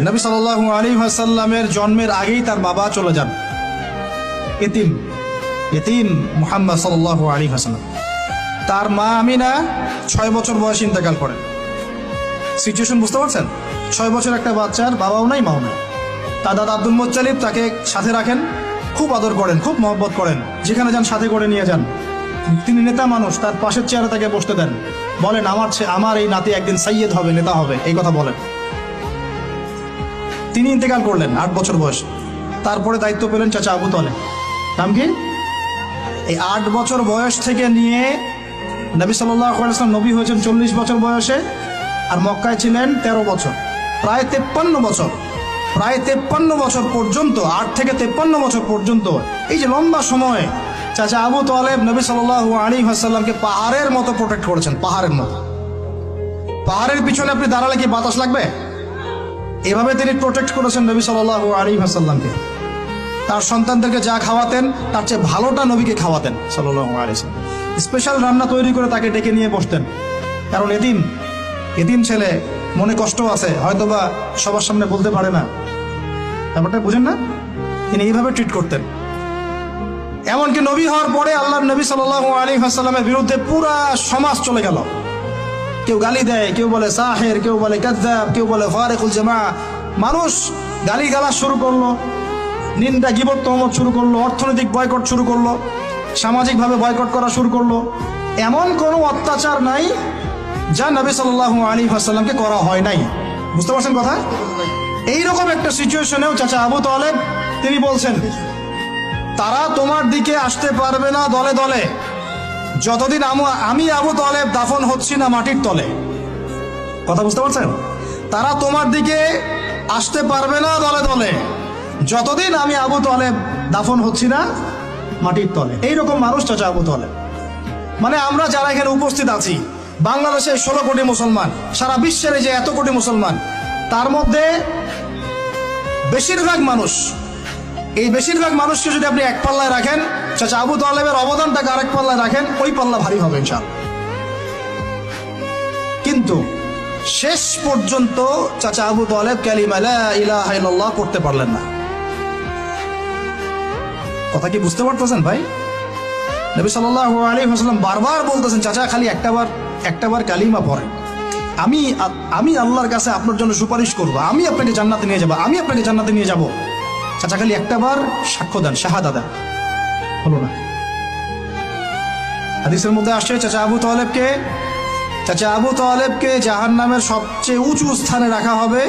নবী সাল্লাল্লাহু আলাইহি ওয়াসাল্লামের জন্মের আগেই তার বাবা চলে যান, এতিম মুহাম্মদ সাল্লাল্লাহু আলাইহি ওয়াসাল্লাম। তার মা আমিনা 6 বছর বয়সে ইন্তেকাল করেন। সিচুয়েশন বুঝতে পারছেন? 6 বছর একটা বাচ্চার বাবাও নাই মাও নাই। তার দাদা আব্দুল মুত্তালিব তাকে সাথে রাখেন, খুব আদর করেন, খুব মহব্বত করেন, যেখানে যান সাথে করে নিয়ে যান। তিনি নেতা মানুষ, তার পাশের চেয়ারে তাকে বসতে দেন, বলেন আমার এই নাতি একদিন সাইয়্যেদ হবে, নেতা হবে, এই কথা বলেন। তিনি ইন্তেকাল করলেন 8 বছর বয়সে। তারপরে দায়িত্ব পেলেন চাচা আবু তালেব। নাম কি? এই 8 বছর বয়স থেকে নিয়ে নবী সাল্লাল্লাহু আলাইহি ওয়াসাল্লাম নবী হয়েছেন 40 বছর বয়সে, আর মক্কায় ছিলেন 13 বছর, প্রায় 53 বছর। প্রায় 53 বছর পর্যন্ত, 8 থেকে 53 বছর পর্যন্ত, এই যে লম্বা সময় চাচা আবু তালেব নবী সাল্লাল্লাহু আলাইহি ওয়াসাল্লামকে পাহাড়ের মতো প্রোটেক্ট করেছেন, পাহাড়ের মতো। পাহাড়ের পিছনে আপনি দাঁড়ালে কি বাতাস লাগবে? এভাবে তিনি প্রোটেক্ট করেছেন নবী সাল্লাল্লাহু আলাইহি ওয়াসাল্লামকে। তার সন্তানদেরকে যা খাওয়াতেন তার চেয়ে ভালোটা নবীকে খাওয়াতেন সাল্লাল্লাহু আলাইহি ওয়াসাল্লাম। স্পেশাল রান্না তৈরি করে তাকে ডেকে নিয়ে বসতেন, কারণ এতিম ছেলে, মনে কষ্ট আছে, হয়তোবা সবার সামনে বলতে পারে না। ব্যাপারটা বুঝেন না? তিনি এইভাবে ট্রিট করতেন। এমনকি নবী হওয়ার পরে আল্লাহর নবী সাল্লাল্লাহু আলাইহি ওয়াসাল্লামের বিরুদ্ধে পুরা সমাজ চলে গেল। কেউ গালি দেয়, কেউ বলে সাহের, কেউ বলে কাযযাব, কেউ বলে ফারিকুল জামা। মানুষ গালিগালাজ শুরু করলো, নিন্দা গীবত তহমত শুরু করলো, অর্থনৈতিক বয়কট শুরু করলো, সামাজিকভাবে বয়কট করা শুরু করলো। এমন কোনো অত্যাচার নাই যা নবী সাল্লাল্লাহু আলাইহি ওয়াসাল্লামকে করা হয় নাই। বুঝতে পারছেন কথা? এইরকম একটা সিচুয়েশনেও চাচা আবু তালেব তিনি বলছেন, তারা তোমার দিকে আসতে পারবে না দলে দলে যতদিন আমি আবু তালেব দাফন হচ্ছি না মাটির তলে। কথা বুঝতে পারছেন? তারা তোমার দিকে আসতে পারবে না দলে দলে যতদিন আমি আবু তালেব দাফন হচ্ছি না মাটির তলে। এইরকম মানুষ চাচা আবু তালেব। মানে আমরা যারা এখানে উপস্থিত আছি, বাংলাদেশে 16 কোটি মুসলমান, সারা বিশ্বের যে এত কোটি মুসলমান, তার মধ্যে বেশিরভাগ মানুষ, এই বেশিরভাগ মানুষকে যদি আপনি এক পাল্লায় রাখেন, চাচা আবু তালেবের অবদানটাকে আরেক পাল্লায় রাখেন, ওই পাল্লা ভারী হবে ইনশাআল্লাহ। কিন্তু শেষ পর্যন্ত চাচা আবু তালেব কালিমা লা ইলাহা ইল্লাল্লাহ করতে পারলেন না। কথা কি বুঝতে পারতেছেন ভাই? নবী সাল্লাল্লাহু আলাইহি ওয়াসাল্লাম বারবার বলতেছেন, চাচা খালি একটাবার কালিমা পড়েন, আমি আল্লাহর কাছে আপনার জন্য সুপারিশ করব, আমি আপনাকে জান্নাতে নিয়ে যাব, আমি আপনাকে জান্নাতে নিয়ে যাব। চাচা খালি একটাবার সাক্ষ্য দেন, শাহাদা দেন, হলো না। হাদিসের মধ্যে আসছে চাচা আবু তালেবকে জাহান্নামের সবচেয়ে উঁচু স্থানে রাখা হবে